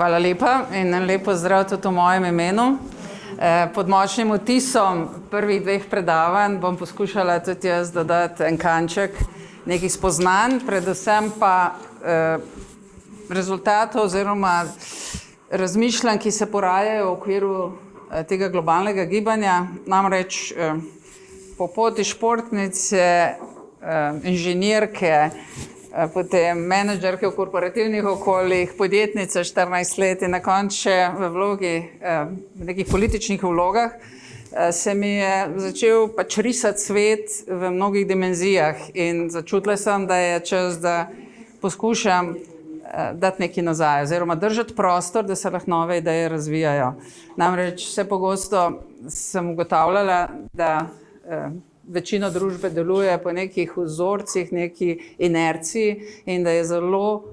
Hvala lepa in lepo zdrav tudi v mojem imenu. Pod močnim vtisom prvih dveh predavanj bom poskušala tudi jaz dodati en kanček nekih spoznanj, predvsem pa rezultatov oziroma razmišljanj, ki se porajajo v okviru tega globalnega gibanja. Namreč po poti športnice, inženirke, potem menedžerke v korporativnih okoljih, podjetnice 14 let in na koncu še v vlogi, v nekih političnih vlogah, se mi je začel pač risati svet v mnogih dimenzijah in začutila sem, da je čas, da poskušam dati nekaj nazaj oziroma držati prostor, da se lahko nove ideje razvijajo. Namreč vse pogosto sem ugotavljala, da večina družbe deluje po nekih vzorcih, neki inerciji in da je zelo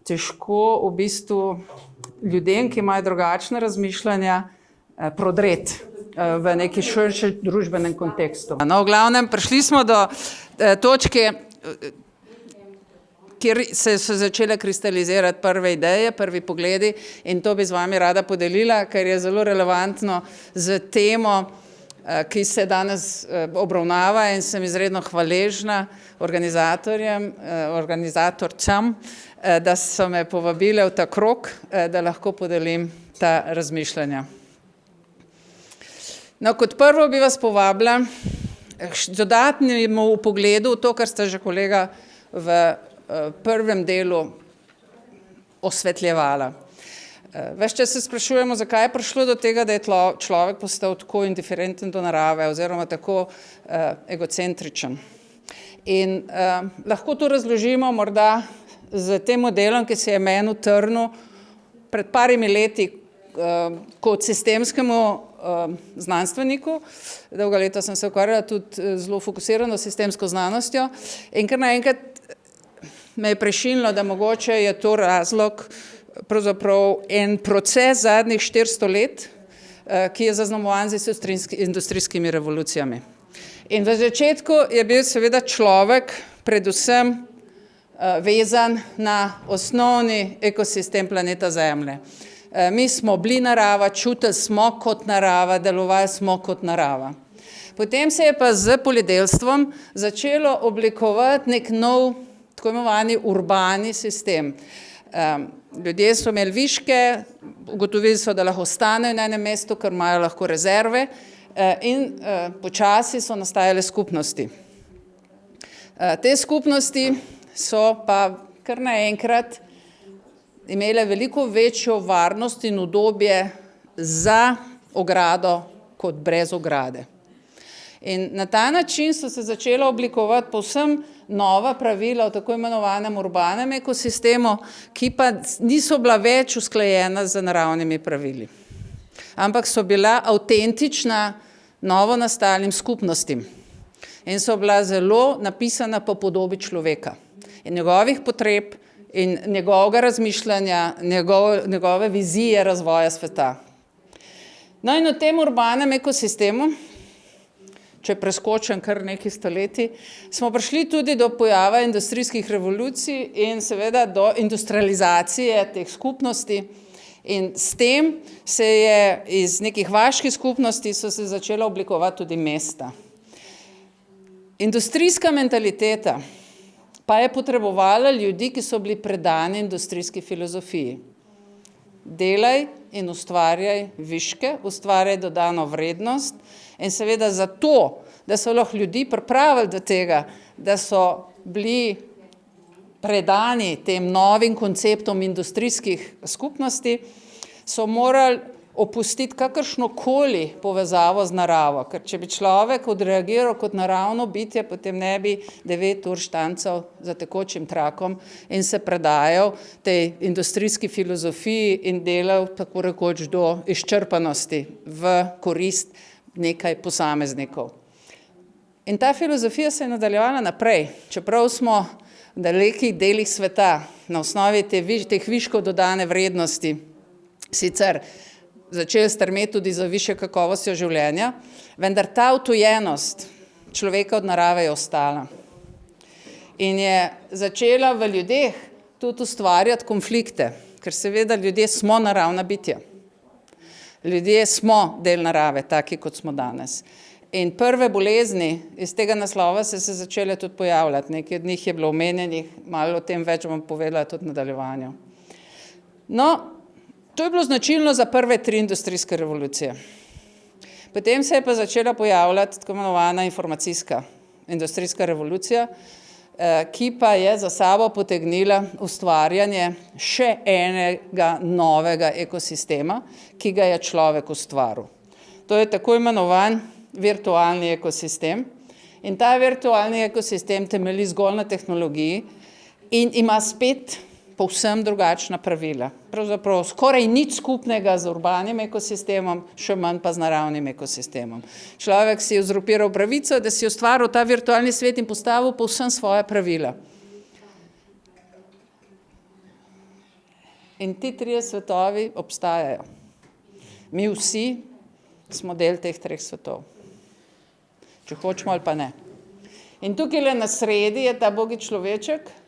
težko v bistvu ljudem, ki imajo drugačne razmišljanja, prodreti v neki širši družbenem kontekstu. No, v glavnem, prišli smo do točke, kjer so začele kristalizirati prve ideje, prvi pogledi in to bi z vami rada podelila, ker je zelo relevantno z temo, ki se danes obravnava in sem izredno hvaležna organizatorcem, da so me povabile v ta krog, da lahko podelim ta razmišljanja. No, kot prvo bi vas povabila k dodatnemu vpogledu v to, kar sta že kolega v prvem delu osvetljevala. Ves čas se sprašujemo, zakaj je prišlo do tega, da je človek postal tako indiferenten do narave oziroma tako egocentričen. In lahko to razložimo morda z tem modelom, ki se je meni utrnil pred parimi leti kot sistemskemu znanstveniku. Dolga leta sem se ukvarjala tudi zelo fokusirano sistemsko znanostjo in kar naenkrat me je prešinilo, da mogoče je to razlog pravzaprav en proces zadnjih 400 let, ki je zaznamovan z industrijskimi revolucijami. In v začetku je bil seveda človek predvsem vezan na osnovni ekosistem planeta Zemlje. Mi smo bili narava, čutili smo kot narava, delovali smo kot narava. Potem se je pa z poljedelstvom začelo oblikovati nek nov, tako imenovani urbani sistem. Ljudje so imeli viške, ugotovili so, da lahko ostanejo na enem mestu, ker imajo lahko rezerve in počasi so nastajale skupnosti. Te skupnosti so pa kar naenkrat imele veliko večjo varnost in udobje za ogrado kot brez ograde. In na ta način so se začela oblikovati povsem nova pravila v tako imenovanem urbanem ekosistemu, ki pa niso bila več usklajena z naravnimi pravili, ampak so bila avtentična novo nastalim skupnostim in so bila zelo napisana po podobi človeka in njegovih potreb in njegovega razmišljanja, njegove vizije razvoja sveta. No in v tem urbanem ekosistemu, če preskočim kar nekaj stoletij, smo prišli tudi do pojava industrijskih revolucij in seveda do industrializacije teh skupnosti in s tem se je iz nekih vaških skupnosti so se začela oblikovati tudi mesta. Industrijska mentaliteta pa je potrebovala ljudi, ki so bili predani industrijski filozofiji. Delaj in ustvarjaj viške, ustvarjaj dodano vrednost in seveda zato, da so lahko ljudi pripravili do tega, da so bili predani tem novim konceptom industrijskih skupnosti, so morali opustiti kakršnokoli povezavo z naravo, ker če bi človek odreagiral kot naravno bitje, potem ne bi 9 ur štancal za tekočim trakom in se predajal tej industrijski filozofiji in delal tako rekoč do izčrpanosti v korist nekaj posameznikov. In ta filozofija se je nadaljevala naprej, čeprav smo v dalekih delih sveta na osnovi teh viškov dodane vrednosti sicer začeli strmeti tudi za višjo kakovostjo življenja, vendar ta odtujenost človeka od narave je ostala. In je začela v ljudeh tudi ustvarjati konflikte. ker seveda ljudje smo naravna bitja. Ljudje smo del narave, taki kot smo danes. In prve bolezni iz tega naslova se začele tudi pojavljati. Nekaj od njih je bilo omenjenih, malo o tem več bom povedala tudi v nadaljevanju. No, to je bilo značilno za prve 3 industrijske revolucije. Potem se je pa začela pojavljati tako imenovana informacijska industrijska revolucija, ki pa je za sabo potegnila ustvarjanje še enega novega ekosistema, ki ga je človek ustvaril. To je tako imenovan virtualni ekosistem. In ta virtualni ekosistem temelji zgolj na tehnologiji in ima spet povsem drugačna pravila. Pravzaprav skoraj nič skupnega z urbanim ekosistemom, še manj pa z naravnim ekosistemom. Človek si je uzurpiral pravico, da si ustvaril ta virtualni svet in postavil povsem svoja pravila. In ti 3 svetovi obstajajo. Mi vsi smo del teh 3 svetov. Če hočemo ali pa ne. In tukaj na sredi je ta bogi človeček,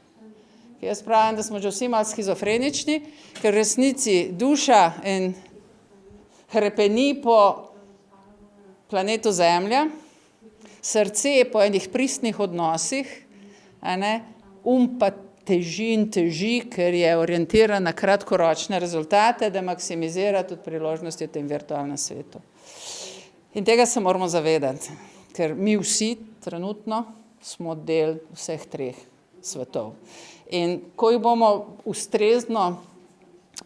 ki jaz pravim, da smo že vsi malo schizofrenični, ker v resnici duša in hrepeni po planetu Zemlja, srce po enih pristnih odnosih, pa teži in teži, ker je orientiran na kratkoročne rezultate, da maksimizira tudi priložnosti v tem virtualnem svetu. In tega se moramo zavedati, ker mi vsi trenutno smo del vseh 3 svetov. In ko jih bomo ustrezno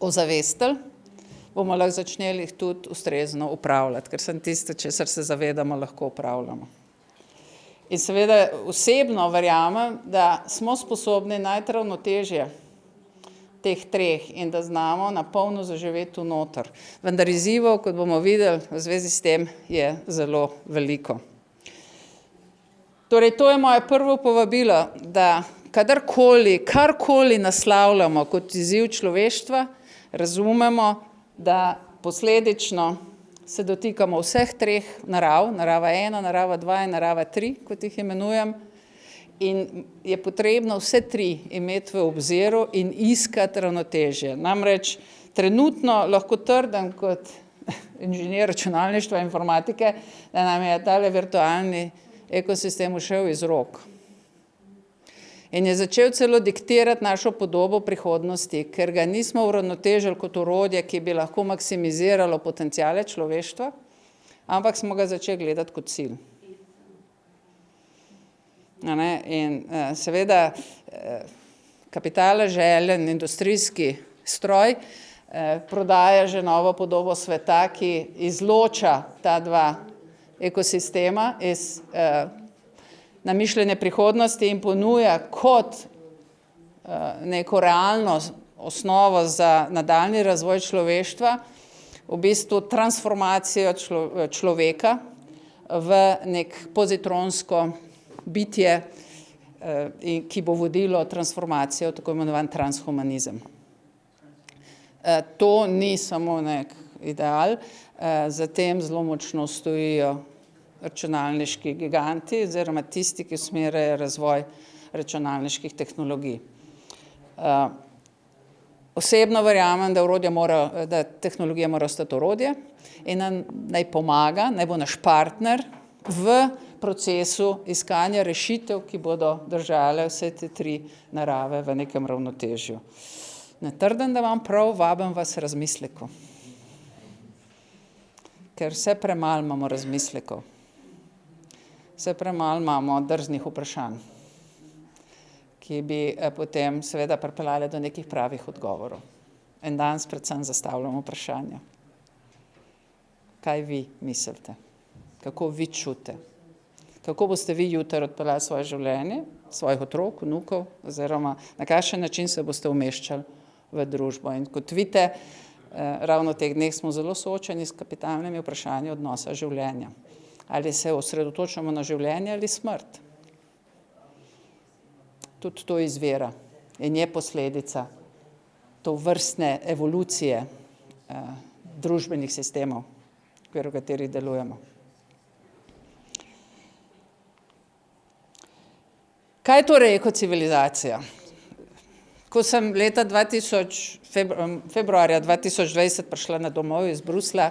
ozavestili, bomo lahko začeli jih tudi ustrezno upravljati, ker sem tisto, česar se zavedamo, lahko upravljamo. In seveda osebno verjamem, da smo sposobni najti ravnotežje teh 3 in da znamo na polno zaživeti tu noter. Vendar izzivov, kot bomo videli, v zvezi s tem je zelo veliko. Torej, to je moje prvo povabilo, da kadarkoli, karkoli naslavljamo kot izziv človeštva, razumemo, da posledično se dotikamo vseh 3 narav, narava 1, narava 2 in narava 3, kot jih imenujem, in je potrebno vse 3 imeti v obziru in iskati ravnotežje. Namreč trenutno lahko trdim kot inženir računalništva in informatike, da nam je tale virtualni ekosistem ušel iz rok. In je začel celo diktirati našo podobo prihodnosti, ker ga nismo uravnotežili kot orodje, ki bi lahko maksimiziralo potenciale človeštva, ampak smo ga začeli gledati kot cilj. In seveda kapitala željen industrijski stroj prodaja že novo podobo sveta, ki izloča ta 2 ekosistema iz namišljene prihodnosti in ponuja kot neko realno osnovo za nadaljnji razvoj človeštva, v bistvu transformacijo človeka v nek pozitronsko bitje, ki bo vodilo transformacijo, tako imenovan transhumanizem. To ni samo nek ideal, za tem zelo močno stojijo računalniški giganti oziroma tisti, ki usmerjajo razvoj računalniških tehnologij. Osebno verjamem, da tehnologija mora ostati orodje in naj pomaga, naj bo naš partner v procesu iskanja rešitev, ki bodo držale vse te 3 narave v nekem ravnotežju. Ne trdim, da vam prav, vabim vas razmisleku. Ker vse premalo imamo razmislekov. Vse premalo imamo drznih vprašanj, ki bi potem seveda pripeljale do nekih pravih odgovorov. In danes predvsem zastavljamo vprašanja. Kaj vi mislite? Kako vi čutite? Kako boste vi jutri odpeljali svoje življenje, svojih otrok, vnukov, oziroma na kakšen način se boste umeščali v družbo? In kot vidite, ravno v teh dneh smo zelo soočeni s kapitalnimi vprašanji odnosa življenja. Ali se osredotočamo na življenje ali smrt. Tudi to izvira in je posledica tovrstne evolucije družbenih sistemov, v katerih delujemo. Kaj je torej ekocivilizacija? Ko sem leta februarja 2020 prišla na domov iz Bruslja,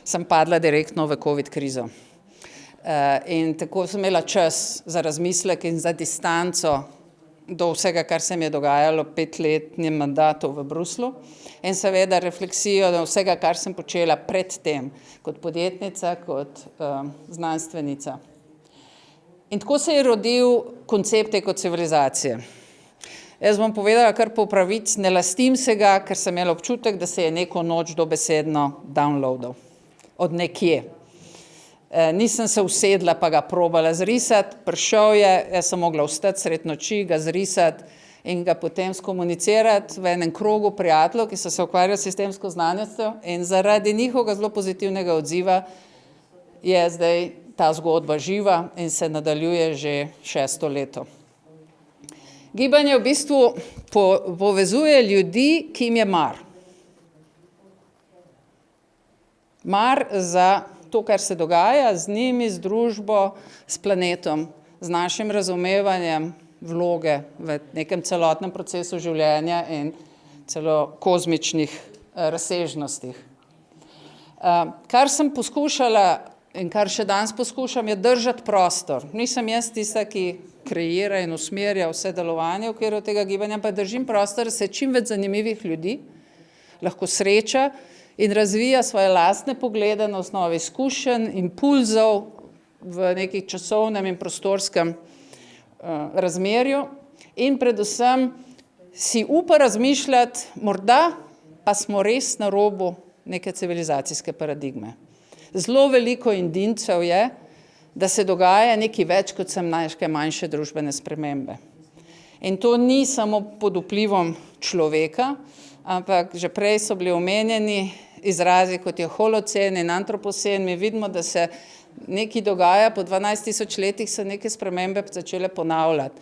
sem padla direktno v COVID krizo. In tako sem imela čas za razmislek in za distanco do vsega, kar se mi je dogajalo 5-letnem mandatu v Bruslu in seveda refleksijo do vsega, kar sem počela pred tem, kot podjetnica, kot znanstvenica. In tako se je rodil koncept ekocivilizacije. Jaz bom povedala kar po pravici, ne lastim se ga, ker sem imela občutek, da se je neko noč dobesedno downloadal od nekje. Nisem se usedla pa ga probala zrisati, prišel je, jaz sem mogla vstati sred noči, ga zrisati in ga potem skomunicirati v enem krogu prijateljev, ki so se ukvarjali s sistemsko znanostjo in zaradi njihovega zelo pozitivnega odziva je zdaj ta zgodba živa in se nadaljuje že 6. leto. Gibanje v bistvu povezuje ljudi, ki jim je mar. Mar za to, kar se dogaja z njimi, z družbo, s planetom, z našim razumevanjem vloge v nekem celotnem procesu življenja in celo kozmičnih razsežnostih. Kar sem poskušala in kar še danes poskušam, je držati prostor. Nisem jaz tista, ki kreira in usmerja vse delovanje v okviru tega gibanja, pa držim prostor, da se čim več zanimivih ljudi lahko sreča in razvija svoje lastne poglede na osnovi izkušenj, impulzov v nekem časovnem in prostorskem razmerju in predvsem si upa razmišljati, morda pa smo res na robu neke civilizacijske paradigme. Zelo veliko indicov je, da se dogaja nekaj več kot samo neke manjše družbene spremembe. In to ni samo pod vplivom človeka, ampak že prej so bili omenjeni izrazi, kot je holocen in antropocen. Mi vidimo, da se nekaj dogaja, po 12.000 letih se neke spremembe začele ponavljati.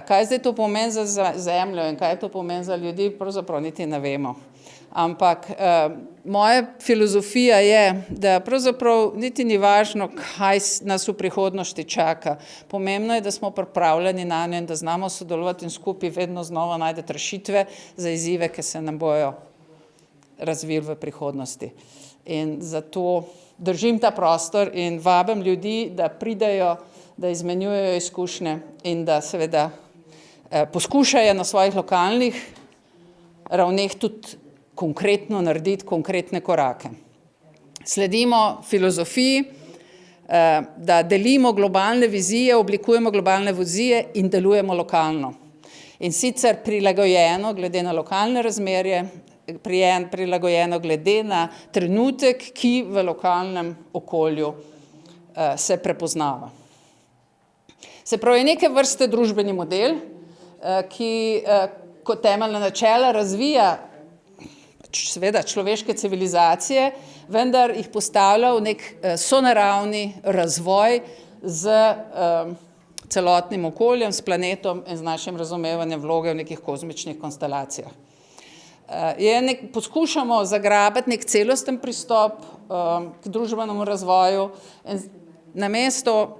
Kaj zdaj to pomeni za Zemljo in kaj to pomeni za ljudi, pravzaprav niti ne vemo. Ampak moja filozofija je, da pravzaprav niti ni važno, kaj nas v prihodnosti čaka. Pomembno je, da smo pripravljeni na njo in da znamo sodelovati in skupaj vedno znova najti rešitve za izzive, ki se nam bojo razvili v prihodnosti. In zato držim ta prostor in vabim ljudi, da pridejo, da izmenjujejo izkušnje in da seveda poskušajo na svojih lokalnih ravneh tudi konkretno narediti konkretne korake. Sledimo filozofiji, da delimo globalne vizije, oblikujemo globalne vizije in delujemo lokalno. In sicer prilagojeno glede na lokalne razmerje, prilagojeno glede na trenutek, ki v lokalnem okolju se prepoznava. Se pravi, neke vrste družbeni model, ki kot temeljna načela razvija seveda človeške civilizacije, vendar jih postavlja v nek sonaravni razvoj z celotnim okoljem, s planetom in z našim razumevanjem vloge v nekih kozmičnih konstelacijah. Poskušamo zagrabiti nek celosten pristop k družbenemu razvoju in namesto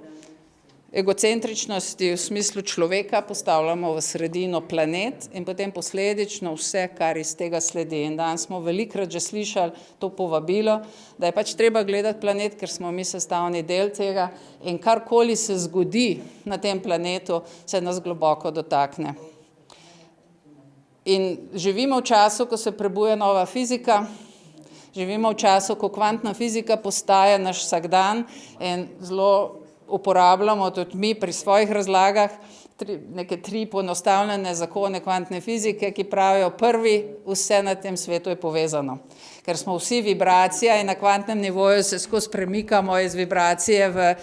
egocentričnosti v smislu človeka postavljamo v sredino planet in potem posledično vse, kar iz tega sledi. In danes smo velikokrat že slišali to povabilo, da je pač treba gledati planet, ker smo mi sestavni del tega in karkoli se zgodi na tem planetu, se nas globoko dotakne. In živimo v času, ko se prebuja nova fizika, živimo v času, ko kvantna fizika postaja naš vsakdan in zelo uporabljamo tudi mi pri svojih razlagah neke 3 poenostavljene zakone kvantne fizike, ki pravijo prvi, vse na tem svetu je povezano. Ker smo vsi vibracija in na kvantnem nivoju se skozi premikamo iz vibracije v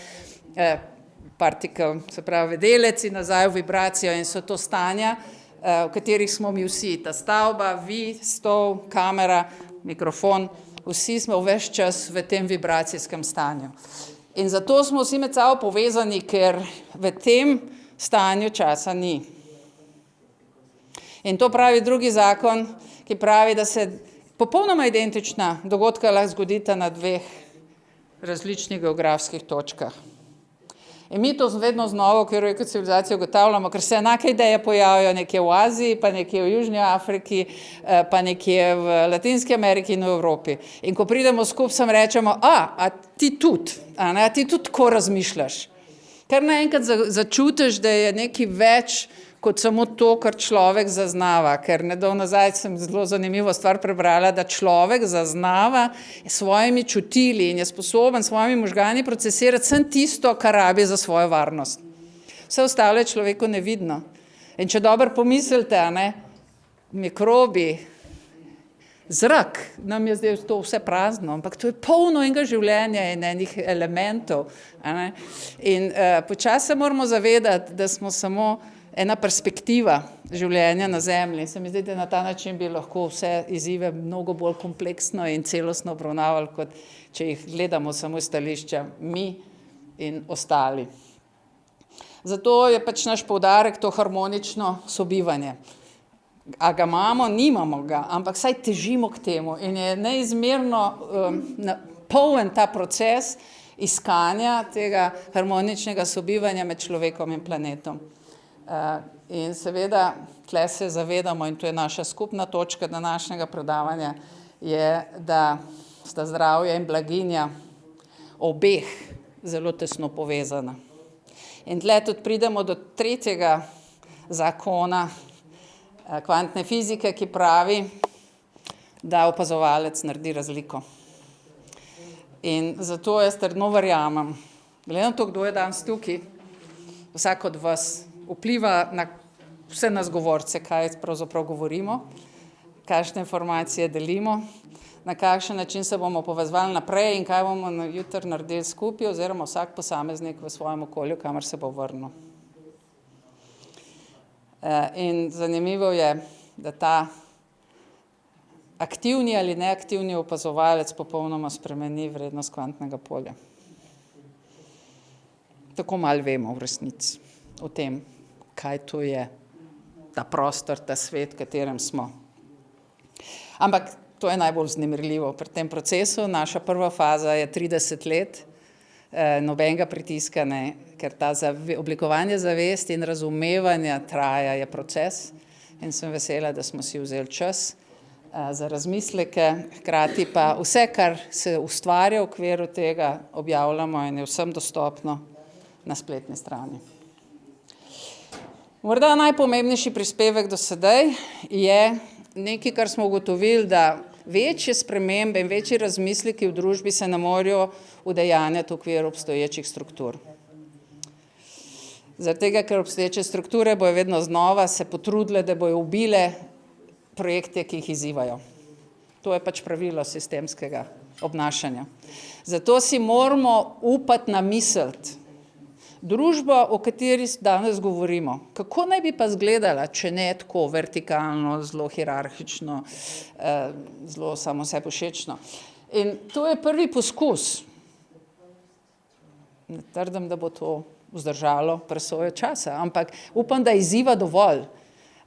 partikel, se pravi delec in nazaj v vibracijo in so to stanja, v katerih smo mi vsi, ta stavba, vi, stol, kamera, mikrofon, vsi smo ves čas v tem vibracijskem stanju. In zato smo vsi med sabo povezani, ker v tem stanju časa ni. In to pravi drugi zakon, ki pravi, da se popolnoma identična dogodka lahko zgodita na 2 različnih geografskih točkah. In mi to vedno znova v okviru ekocivilizacije ugotavljamo, ker se enake ideje pojavijo nekje v Aziji, pa nekje v Južni Afriki, pa nekje v Latinski Ameriki in v Evropi. In ko pridemo skupaj, sem rečemo, a ti tudi, a ti tudi tako razmišljaš. Ker naenkrat začutiš, da je nekaj več kot samo to, kar človek zaznava. Ker nedavno nazaj sem zelo zanimivo stvar prebrala, da človek zaznava svojimi čutili in je sposoben svojimi možgani procesirati samo tisto, kar rabi za svojo varnost. Vse ostalo je človeku nevidno. In če dobro pomislite, mikrobi, zrak, nam je zdaj to vse prazno, ampak to je polno enega življenja in enih elementov. In počasi se moramo zavedati, da smo samo ena perspektiva življenja na Zemlji. Se mi zdi, da na ta način bi lahko vse izzive mnogo bolj kompleksno in celostno obravnavali, kot če jih gledamo samo iz stališča mi in ostali. Zato je pač naš poudarek to harmonično sobivanje. A ga imamo, nimamo ga, ampak saj težimo k temu in je neizmerno poln ta proces iskanja tega harmoničnega sobivanja med človekom in planetom. In seveda, tle se zavedamo, in to je naša skupna točka današnjega predavanja, je, da sta zdravje in blaginja obeh zelo tesno povezana. In tle tudi pridemo do tretjega zakona kvantne fizike, ki pravi, da opazovalec naredi razliko. In zato jaz trdno verjamem, glede na to, kdo je danes tukaj, vsak od vas vpliva na vse nas govorce, kaj pravzaprav govorimo, kakšne informacije delimo, na kakšen način se bomo povezovali naprej in kaj bomo jutri naredili skupaj, oziroma vsak posameznik v svojem okolju, kamor se bo vrnil. In zanimivo je, da ta aktivni ali neaktivni opazovalec popolnoma spremeni vrednost kvantnega polja. Tako malo vemo v resnici o tem, kaj to je, ta prostor, ta svet, v katerem smo. Ampak to je najbolj vznemirljivo pri tem procesu. Naša prva faza je 30 let, nobenega pritiska ne, ker ta oblikovanje zavesti in razumevanja traja, je proces in sem vesela, da smo si vzeli čas za razmisleke, hkrati pa vse, kar se ustvarja v okviru tega, objavljamo in je vsem dostopno na spletni strani. Morda najpomembnejši prispevek do sedaj je nekaj, kar smo ugotovili, da večje spremembe in večji razmisleki v družbi se ne morejo udejanjati v okviru obstoječih struktur. Zaradi tega, ker obstoječe strukture bojo vedno znova se potrudile, da bojo ubile projekte, ki jih izzivajo. To je pač pravilo sistemskega obnašanja. Zato si moramo upati namisliti družbo, o kateri danes govorimo. Kako naj bi pa izgledala, če ne tako vertikalno, zelo hierarhično, zelo samo sebi všečno. In to je prvi poskus. Ne trdim, da bo to vzdržalo presojo časa, ampak upam, da izziva dovolj.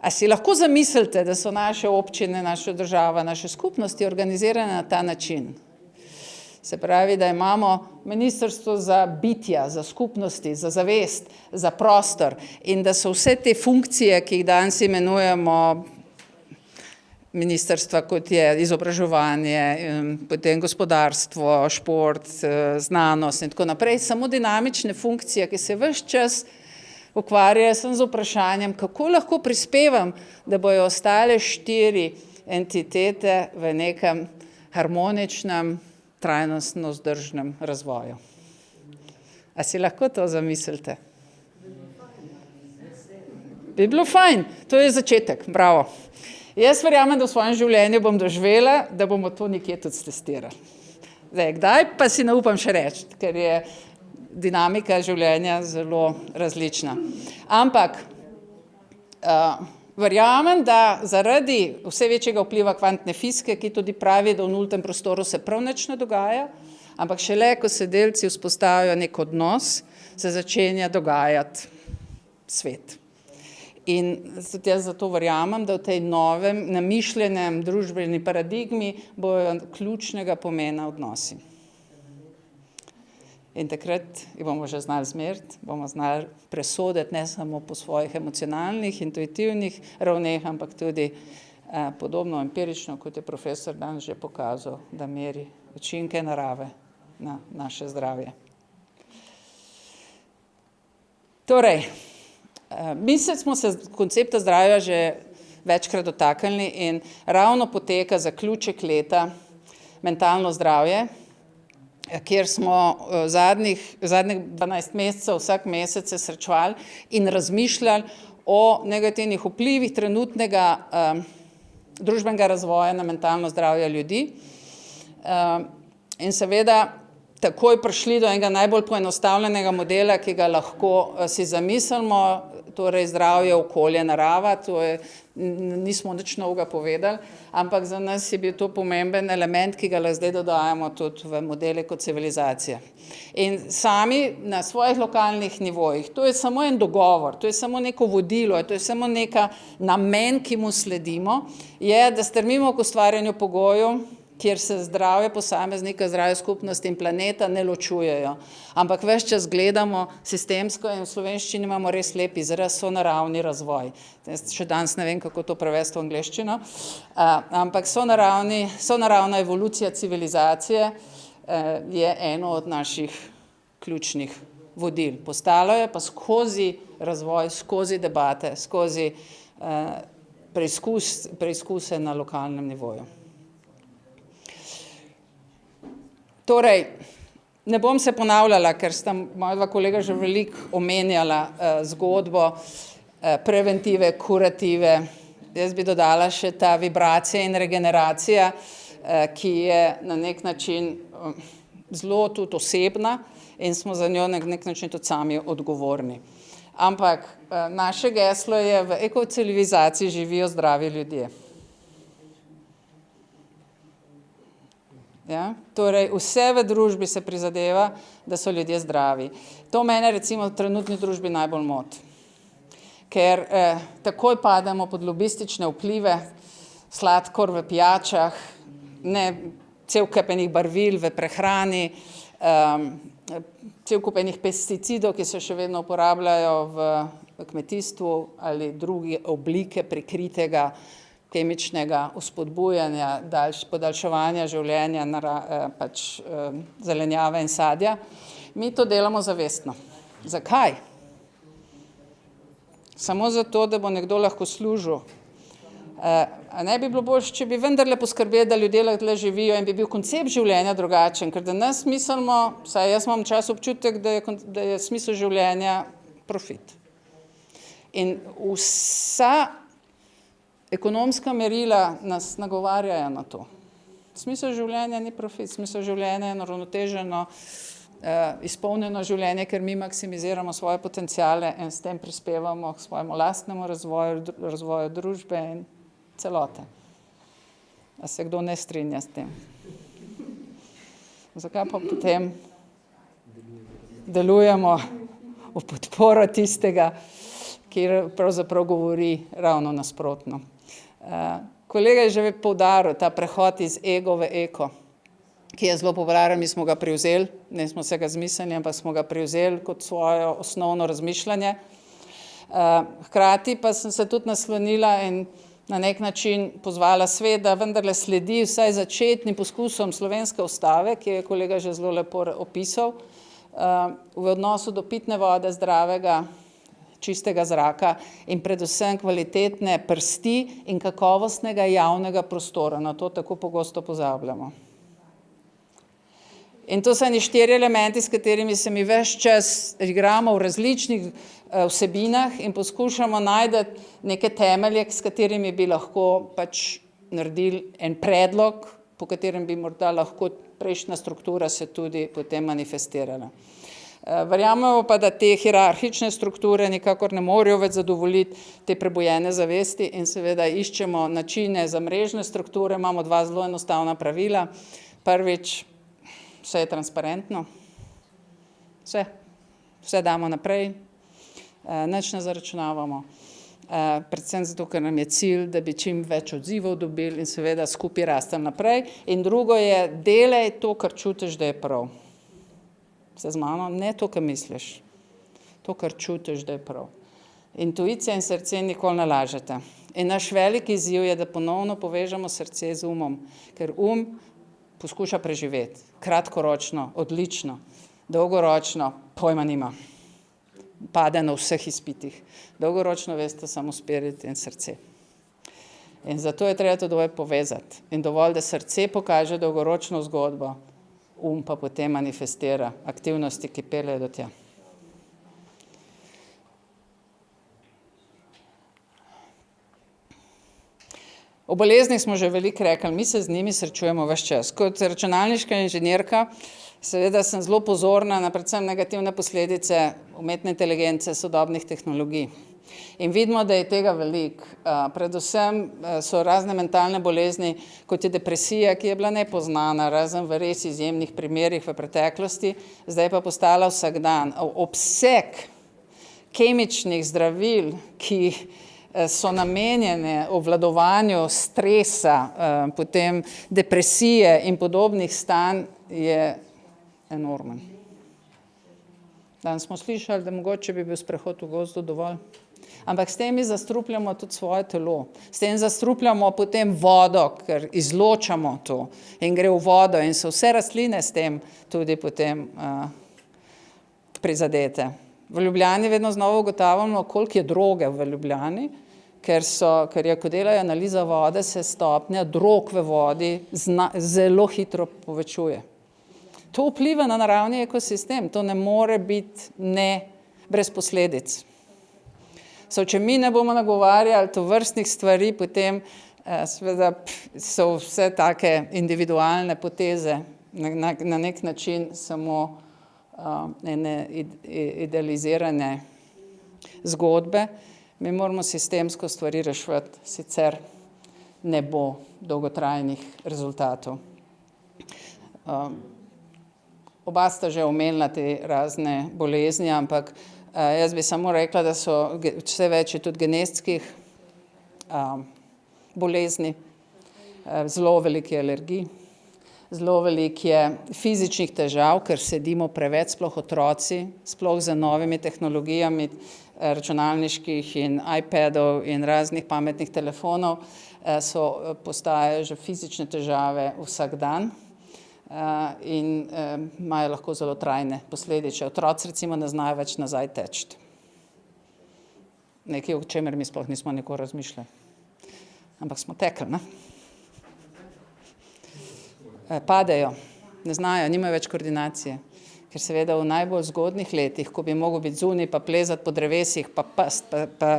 A si lahko zamislite, da so naše občine, naša država, naše skupnosti organizirane na ta način? Se pravi, da imamo ministrstvo za bitja, za skupnosti, za zavest, za prostor in da so vse te funkcije, ki jih danes imenujemo ministrstva, kot je izobraževanje, potem gospodarstvo, šport, znanost in tako naprej, samo dinamične funkcije, ki se ves čas ukvarjajo sem z vprašanjem, kako lahko prispevam, da bojo ostale 4 entitete v nekem harmoničnem, trajnostno vzdržnem razvoju. A si lahko to zamislite? Bi bilo fajn, to je začetek, bravo. Jaz verjamem, da v svojem življenju bom doživela, da bomo to nekje tudi testirali. Zdaj, kdaj pa si ne upam še reči, ker je dinamika življenja zelo različna. Ampak verjamem, da zaradi vse večjega vpliva kvantne fizike, ki tudi pravi, da v nultem prostoru se prav nič ne dogaja, ampak šele, ko se delci vzpostavijo nek odnos, se začenja dogajati svet. In tudi jaz zato verjamem, da v tej novem, namišljenem družbeni paradigmi bojo ključnega pomena odnosi. In takrat jih bomo že znali zmeriti, bomo znali presoditi ne samo po svojih emocionalnih, intuitivnih ravneh, ampak tudi podobno empirično, kot je profesor danes že pokazal, da meri učinke narave na naše zdravje. Torej, mi smo se koncepta zdravja že večkrat dotaknili in ravno poteka zaključek leta mentalno zdravje, kjer smo zadnjih 12 mesecev vsak mesec se srečevali in razmišljali o negativnih vplivih trenutnega družbenega razvoja na mentalno zdravje ljudi. In seveda takoj prišli do enega najbolj poenostavljenega modela, ki ga lahko si zamislimo, torej zdravje, okolje, narava, to je, nismo nič novega povedali, ampak za nas je bil to pomemben element, ki ga zdaj dodajamo tudi v modele kot civilizacije. In sami na svojih lokalnih nivojih, to je samo en dogovor, to je samo neko vodilo, to je samo neka namen, ki mu sledimo, je, da strmimo k ustvarjanju pogojev, kjer se zdravje posameznika, zdravje skupnosti in planeta ne ločujejo, ampak ves čas gledamo sistemsko in v slovenščini imamo res lep izraz sonaravni razvoj. Še danes ne vem, kako to prevesti v angleščino, ampak sonaravna evolucija civilizacije je eno od naših ključnih vodil. Postalo je pa skozi razvoj, skozi debate, skozi preizkuse na lokalnem nivoju. Torej, ne bom se ponavljala, ker sta moja dva kolega že veliko omenjala zgodbo preventive, kurative. Jaz bi dodala še ta vibracija in regeneracija, ki je na nek način zelo tudi osebna in smo za njo na nek način tudi sami odgovorni. Ampak naše geslo je: v ekocivilizaciji živijo zdravi ljudje. Ja? Torej, vse v družbi se prizadeva, da so ljudje zdravi. To mene recimo v trenutni družbi najbolj moti, ker takoj pademo pod lobistične vplive, sladkor v pijačah, cel kup enih barvil v prehrani, cel kup enih pesticidov, ki se še vedno uporabljajo v kmetijstvu ali druge oblike prikritega kemičnega vzpodbujanja, podaljševanja življenja, zelenjave in sadja. Mi to delamo zavestno. Zakaj? Samo zato, da bo nekdo lahko služil. A ne bi bilo boljše, če bi vendarle poskrbeli, da ljudje lahko živijo in bi bil koncept življenja drugačen, ker danes mislimo, vsaj jaz imam čas občutek, da je smisel življenja profit. In vsa ekonomska merila nas nagovarjajo na to. Smisel življenja ni profit, smisel življenja je uravnoteženo, izpolnjeno življenje, ker mi maksimiziramo svoje potenciale in s tem prispevamo k svojemu lastnemu razvoju družbe in celote. A se kdo ne strinja s tem? Zakaj pa potem delujemo v podporo tistega, ki pravzaprav govori ravno nasprotno? Kolega je že poudaril ta prehod iz ego v eko, ki je zelo popularen. Mi smo ga prevzeli, ne smo se ga zmislili, ampak smo ga prevzeli kot svoje osnovno razmišljanje. Hkrati pa sem se tudi naslonila in na nek način pozvala svet, da vendarle sledi vsaj začetnim poskusom slovenske ustave, ki je kolega že zelo lepo opisal, v odnosu do pitne vode, zdravega, čistega zraka in predvsem kvalitetne prsti in kakovostnega javnega prostora. Na to tako pogosto pozabljamo. In to so eni 4 elementi, s katerimi se mi ves čas igramo v različnih vsebinah in poskušamo najti neke temelje, s katerimi bi lahko naredili en predlog, po katerem bi morda lahko prejšnja struktura se tudi potem manifestirala. Verjamemo pa, da te hierarhične strukture nikakor ne morejo več zadovoljiti te prebujene zavesti in seveda iščemo načine za mrežne strukture. Imamo 2 zelo enostavna pravila. Prvič, vse je transparentno, vse damo naprej, nič ne zaračunavamo, predvsem zato, ker nam je cilj, da bi čim več odzivov dobili in seveda skupaj rastli naprej. In drugo je, delaj to, kar čutiš, da je prav. Ste z mano? Ne to, kar misliš. To, kar čutiš, da je prav. Intuicija in srce nikoli ne lažete. In naš veliki izziv je, da ponovno povežemo srce z umom, ker poskuša preživeti. Kratkoročno, odlično, dolgoročno, pojma nima. Pade na vseh izpitih. Dolgoročno veste samo spirit in srce. In zato je treba to dvoje povezati. In dovolj, da srce pokaže dolgoročno zgodbo, pa potem manifestira aktivnosti, ki peljejo do tja. O boleznih smo že veliko rekli, mi se z njimi srečujemo ves čas. Kot računalniška inženirka, seveda sem zelo pozorna na predvsem negativne posledice umetne inteligence, sodobnih tehnologij. In vidimo, da je tega veliko. Predvsem so razne mentalne bolezni, kot je depresija, ki je bila nepoznana, razen v res izjemnih primerih v preteklosti, zdaj pa postala vsakdan. Obseg kemičnih zdravil, ki so namenjene obvladovanju stresa, potem depresije in podobnih stanj, je enormen. Danes smo slišali, da mogoče bi bil sprehod v gozdu dovolj. Ampak s tem zastrupljamo tudi svoje telo. S tem zastrupljamo potem vodo, ker izločamo to in gre v vodo in so vse rastline s tem tudi potem prizadete. V Ljubljani vedno znova ugotavljamo, koliko je droge v Ljubljani, ker je, ko delajo analiza vode, se stopnja drog v vodi zelo hitro povečuje. To vpliva na naravni ekosistem, to ne more biti brez posledic. Če mi ne bomo nagovarjali tovrstnih stvari, potem seveda so vse take individualne poteze na nek način samo ene idealizirane zgodbe. Mi moramo sistemsko stvari reševati, sicer ne bo dolgotrajnih rezultatov. Oba sta že omenila te razne bolezni, ampak jaz bi samo rekla, da so vse več tudi genetskih bolezni, zelo velike alergij, zelo veliko je fizičnih težav, ker sedimo preveč, sploh otroci, sploh z novimi tehnologijami računalniških in iPadov in raznih pametnih telefonov, postajajo že fizične težave vsak dan in imajo lahko zelo trajne posledice. Otroci recimo ne znajo več nazaj teči. Nekaj, o čemer mi sploh nismo nikoli razmišljali. Ampak smo tekli, ne? Padejo, ne znajo, nimajo več koordinacije. Ker seveda v najbolj zgodnih letih, ko bi mogel biti zunaj, pa plezati po drevesih, pa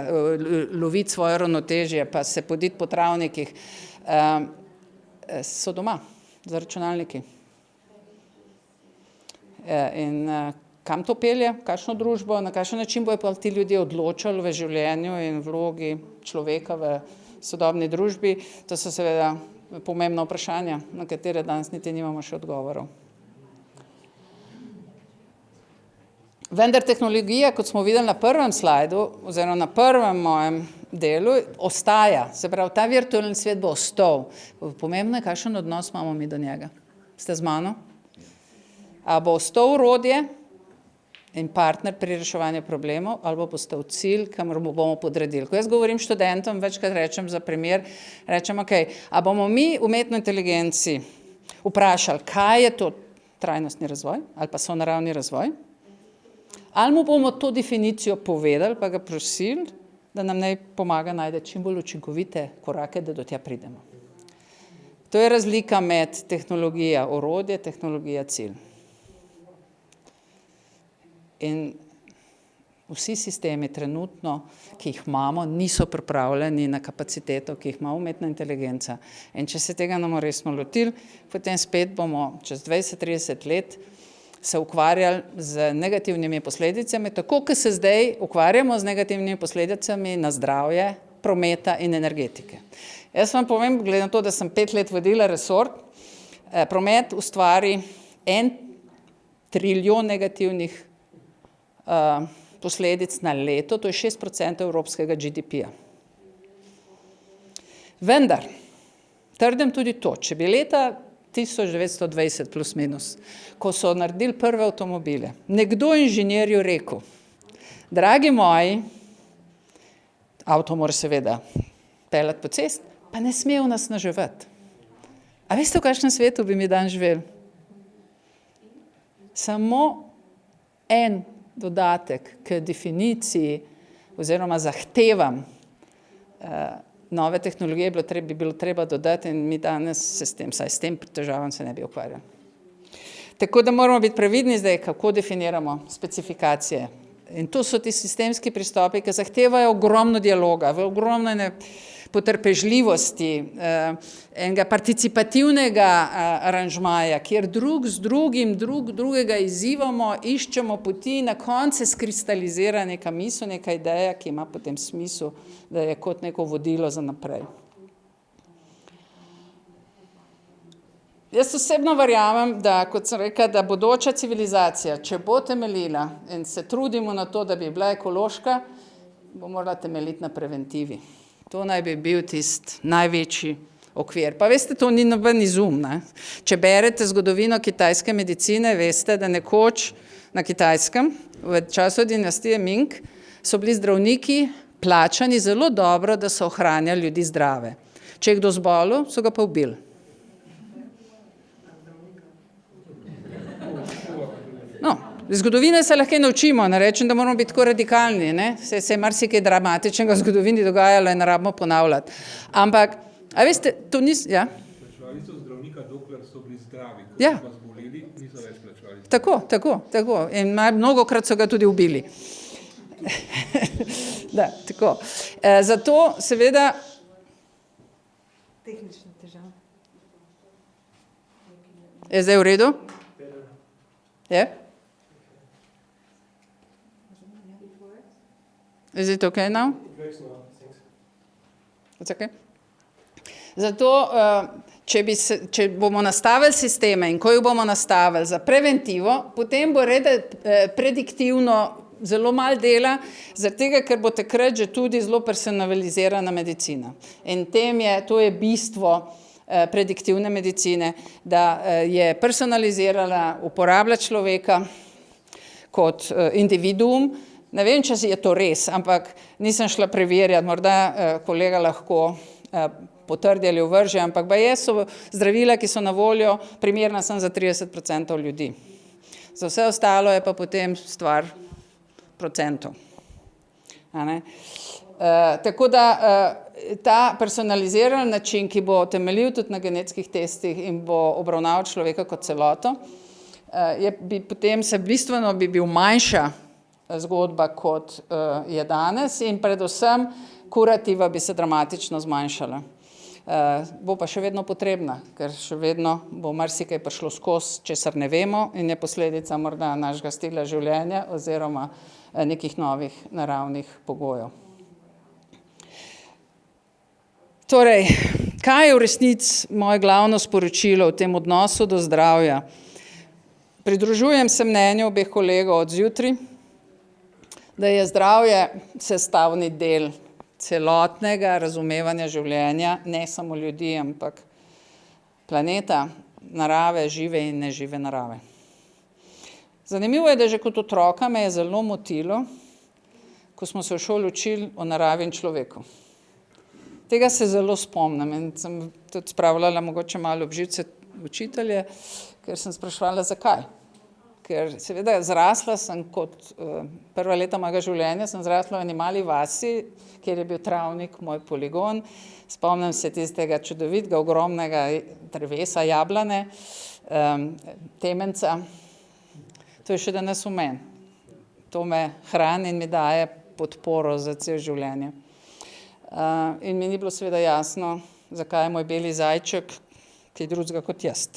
loviti svoje ravnotežje, pa se poditi po travnikih, so doma za računalniki. In kam to pelje, kakšno družbo, na kakšen način bojo pa ti ljudje odločali v življenju in vlogi človeka v sodobni družbi, to so seveda pomembna vprašanja, na katere danes niti nimamo še odgovorov. Vendar tehnologija, kot smo videli na prvem slajdu, oziroma na prvem mojem delu, ostaja. Se pravi, ta virtualni svet bo ostal. Pomembno je, kakšen odnos imamo mi do njega. Ste z mano? A bo ostal orodje in partner pri reševanju problemov, ali bo postal cilj, kamor bomo podredili. Ko jaz govorim študentom, večkrat rečem za primer, rečem, a bomo mi umetno inteligenci vprašali, kaj je to trajnostni razvoj ali pa sonaravni razvoj, ali mu bomo to definicijo povedali, pa ga prosili, da nam naj pomaga najti čim bolj učinkovite korake, da do tja pridemo. To je razlika med tehnologija orodje, tehnologija cilj. In vsi sistemi trenutno, ki jih imamo, niso pripravljeni na kapaciteto, ki jih ima umetna inteligenca. In če se tega ne bomo resno lotili, potem spet bomo čez 20-30 let se ukvarjali z negativnimi posledicami, tako kot se zdaj ukvarjamo z negativnimi posledicami na zdravje, prometa in energetike. Jaz vam povem, glede na to, da sem 5 let vodila resort, promet ustvari 1 trilijon negativnih posledic na leto, to je 6% evropskega GDP-ja. Vendar, trdim tudi to, če bi leta 1920 plus minus, ko so naredili prve avtomobile. Nekdo inženirju rekel, dragi moji, avto mora seveda peljati po cesti, pa ne sme onesnaževati. A veste, v kakšnem svetu bi mi dan živeli? Samo en dodatek k definiciji oziroma zahtevam nove tehnologije bi bilo treba dodati in mi danes se s tem težavam se ne bi ukvarjali. Tako da moramo biti previdni zdaj, kako definiramo specifikacije. In to so ti sistemski pristopi, ki zahtevajo ogromno dialoga, ogromno potrpežljivosti, enega participativnega aranžmaja, kjer drug z drugega izzivamo, iščemo poti, na koncu se skristalizira neka misel, neka ideja, ki ima potem smisel, da je kot neko vodilo za naprej. Jaz osebno verjamem, da, kot sem rekla, da bodoča civilizacija, če bo temeljila in se trudimo na to, da bi bila ekološka, bo morala temeljiti na preventivi. To naj bi bil tisti največji okvir. Pa veste, to ni noben izum, ne? Če berete zgodovino kitajske medicine, veste, da nekoč na Kitajskem, v času dinastije Ming, so bili zdravniki plačani zelo dobro, da so ohranjali ljudi zdrave. Če je kdo zbolel, so ga pa ubili. No, iz zgodovine se lahko naučimo, ne rečem, da moramo biti tako radikalni, ne? Se je marsikaj dramatičnega v zgodovini dogajalo in ne rabimo ponavljati. Ampak, a veste, to ja? Plačevali so zdravnika, dokler so bili zdravi, ko ja. so pa zboleli, niso več plačevali. Tako. In mnogokrat so ga tudi ubili. Da, tako. Zato seveda... Tehnične težave. Je zdaj v redu? Je? Is it okay now? It's okay. Zato, če bomo nastavili sisteme in ko jih bomo nastavili za preventivo, potem bo prediktivno zelo malo dela, zaradi tega, ker bo takrat že tudi zelo personalizirana medicina. In to je bistvo prediktivne medicine, da je personalizirala, uporablja človeka kot individuum. Ne vem, če je to res, ampak nisem šla preverjati, morda kolega lahko potrdi ali ovrže, ampak so zdravila, ki so na voljo, primerna sem za 30% ljudi. Za vse ostalo je pa potem stvar procentov. Tako da ta personaliziran način, ki bo temeljil tudi na genetskih testih in bo obravnaval človeka kot celoto, potem se bistveno bi bil manjša zgodba, kot je danes in predvsem kurativa bi se dramatično zmanjšala. Bo pa še vedno potrebna, ker še vedno bo marsikaj prišlo skozi, česar ne vemo in je posledica morda našega stila življenja oziroma nekih novih naravnih pogojev. Torej, kaj je v resnici moje glavno sporočilo v tem odnosu do zdravja? Pridružujem se mnenju obeh kolegov od zjutraj, da je zdravje sestavni del celotnega razumevanja življenja, ne samo ljudi, ampak planeta, narave, žive in nežive narave. Zanimivo je, da že kot otroka me je zelo motilo, ko smo se v šoli učili o naravi in človeku. Tega se zelo spomnim in sem tudi spravljala mogoče malo obživce učitelje, ker sem spraševala, zakaj. Ker seveda zrasla sem kot prva leta mojega življenja, sem zrasla v eni mali vasi, kjer je bil travnik, moj poligon. Spomnim se tistega čudovitega, ogromnega drevesa, jablane, temenca. To je še danes v meni. To me hrani in mi daje podporo za cel življenje. In mi ni bilo seveda jasno, zakaj je moj beli zajček kaj drugega kot jaz.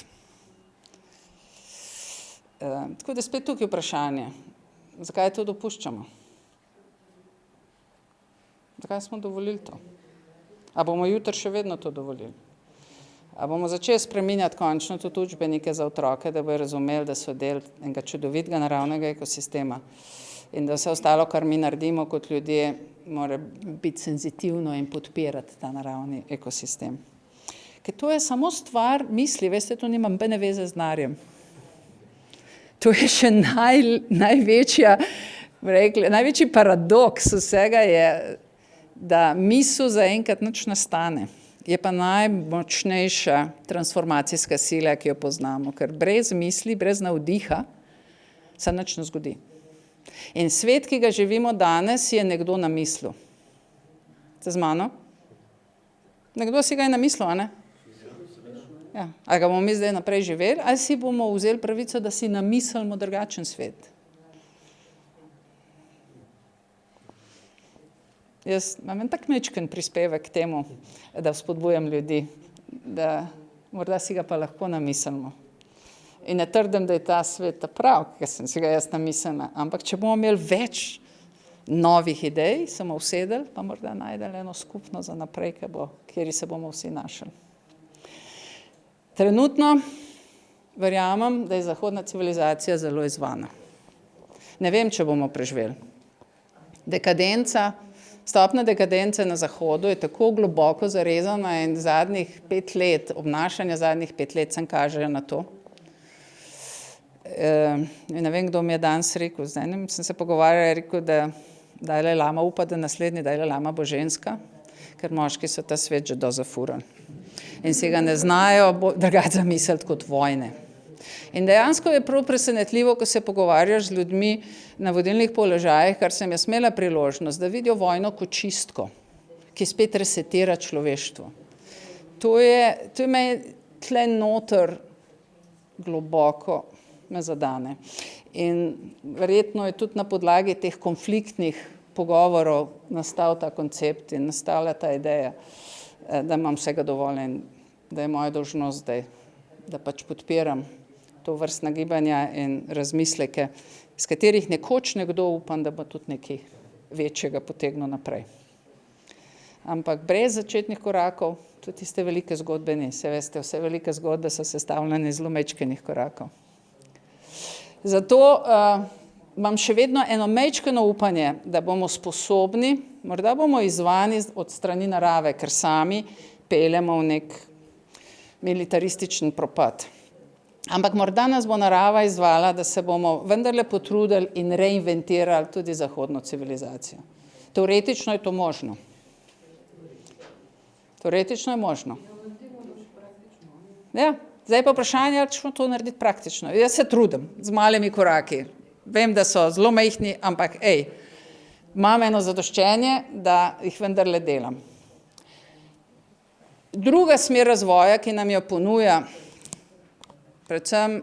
Tako da spet tukaj vprašanje, zakaj to dopuščamo? Zakaj smo dovolili to? A bomo jutri še vedno to dovolili? A bomo začeli spreminjati končno tudi učbenike za otroke, da bojo razumeli, da so del enega čudovitega naravnega ekosistema in da vse ostalo, kar mi naredimo kot ljudje, mora biti senzitivno in podpirati ta naravni ekosistem. Ker to je samo stvar misli, veste, to nima nobene veze z denarjem. To je še največji paradoks vsega je, da misel zaenkrat nič ne stane. Je pa najmočnejša transformacijska sila, ki jo poznamo, ker brez misli, brez navdiha se nič ne zgodi. In svet, ki ga živimo danes, je nekdo namislil. Ste z mano? Nekdo si ga je namislil, a ne? Ja. Ali ga bomo mi zdaj naprej živeli, ali si bomo vzeli pravico, da si namislimo drugačen svet? Jaz imam en tak majčken prispevek k temu, da vzpodbujam ljudi, da morda si ga pa lahko namislimo. In ne trdim, da je ta svet prav, ker sem si ga jaz namislila, ampak če bomo imeli več novih idej, samo usedeli, pa morda najdeli eno skupno za naprej, kjer se bomo vsi našli. Trenutno verjamem, da je zahodna civilizacija zelo izzvana. Ne vem, če bomo preživeli. Stopnja dekadence na Zahodu je tako globoko zarezana in zadnjih 5 let, obnašanja zadnjih 5 let sem kažejo na to. Ne vem, kdo mi je danes rekel, z enim sem se pogovarjala, je rekel, da Dalaj Lama upa, da naslednji Dalaj Lama bo ženska, ker moški so ta svet že dozafurali. In si ga ne znajo drugače zamisliti kot vojne. In dejansko je prav presenetljivo, ko se pogovarjaš z ljudmi na vodilnih položajih, kar sem jaz imela priložnost, da vidijo vojno kot čistko, ki spet resetira človeštvo. To je me tle noter globoko me zadane. In verjetno je tudi na podlagi teh konfliktnih pogovorov nastal ta koncept in nastala ta ideja, da imam vsega dovolj in da je moja dolžnost zdaj, da pač podpiram to vrstna gibanja in razmisleke, iz katerih nekoč nekdo upam, da bo tudi nekaj večjega potegnil naprej. Ampak brez začetnih korakov, tudi tiste velike zgodbe ni. Se veste, vse velike zgodbe so sestavljene iz zelo majčkenih korakov. Zato imam še vedno eno majčkeno upanje, da bomo sposobni, morda bomo izzvani od strani narave, ker sami peljemo v nek militarističen propad. Ampak morda nas bo narava izzvala, da se bomo vendarle potrudili in reinventirali tudi zahodno civilizacijo. Teoretično je to možno. Teoretično je možno. Ja, zdaj pa vprašanje, ali ćemo to narediti praktično. Jaz se trudim z malimi koraki. Vem, da so zelo majhni, ampak imam eno zadoščenje, da jih vendarle delam. Druga smer razvoja, ki nam jo ponuja predvsem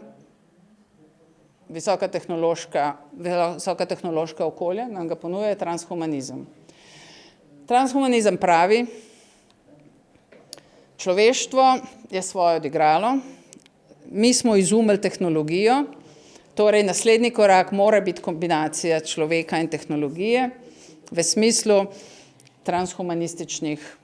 visoka tehnološka okolja, nam ga ponuja transhumanizem. Transhumanizem pravi, človeštvo je svoje odigralo, mi smo izumili tehnologijo, torej naslednji korak mora biti kombinacija človeka in tehnologije v smislu transhumanističnih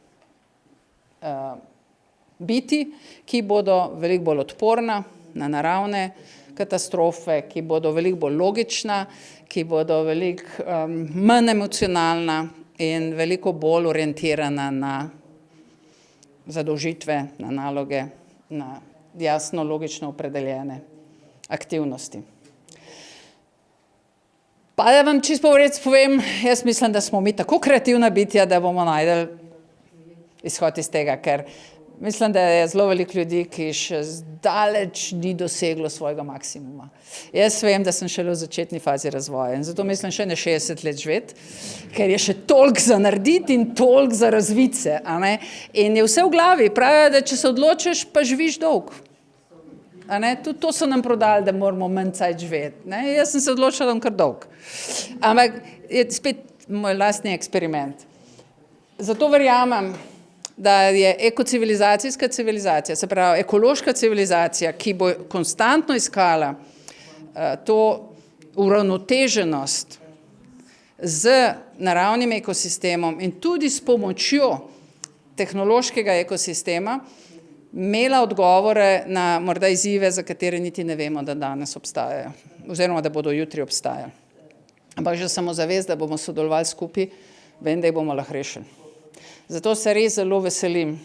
biti, ki bodo veliko bolj odporna na naravne katastrofe, ki bodo veliko bolj logična, ki bodo veliko manj emocionalna in veliko bolj orientirana na zadolžitve, na naloge, na jasno, logično opredeljene aktivnosti. Pa da vam čisto povem, jaz mislim, da smo mi tako kreativna bitja, da bomo najdeli izhod iz tega, ker mislim, da je zelo veliko ljudi, ki še zdaleč ni doseglo svojega maksimuma. Jaz vem, da sem šele v začetni fazi razvoja in zato mislim še ne 60 let živeti, ker je še toliko za narediti in toliko za razviti se. In je vse v glavi, pravijo, da če se odločiš, pa živiš dolgo. Tudi to so nam prodali, da moramo manj cajt živeti. Jaz sem se odločila, da bom kar dolgo. Ampak je spet moj lastni eksperiment. Zato verjamem, da je ekocivilizacijska civilizacija, se pravi ekološka civilizacija, ki bo konstantno iskala to uravnoteženost z naravnim ekosistemom in tudi s pomočjo tehnološkega ekosistema, imela odgovore na morda izzive, za katere niti ne vemo, da danes obstajajo, oziroma da bodo jutri obstajali. Ampak že samozavest, da bomo sodelovali skupaj, vem, da jih bomo lahko rešili. Zato se res zelo veselim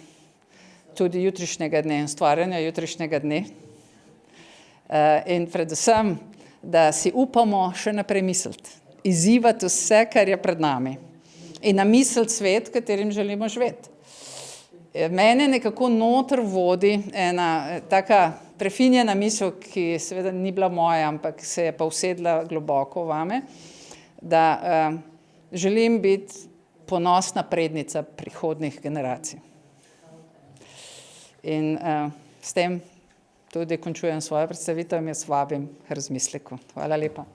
tudi jutrišnjega dne, ustvarjanja jutrišnjega dne. In predvsem, da si upamo še naprej misliti, izzivati vse, kar je pred nami in namisliti svet, katerim želimo živeti. Mene nekako noter vodi ena taka prefinjena misel, ki seveda ni bila moja, ampak se je pa usedla globoko vame, da želim biti ponosna prednica prihodnjih generacij. In s tem tudi končujem svojo predstavitev in jaz vabim k razmisleku. Hvala lepa.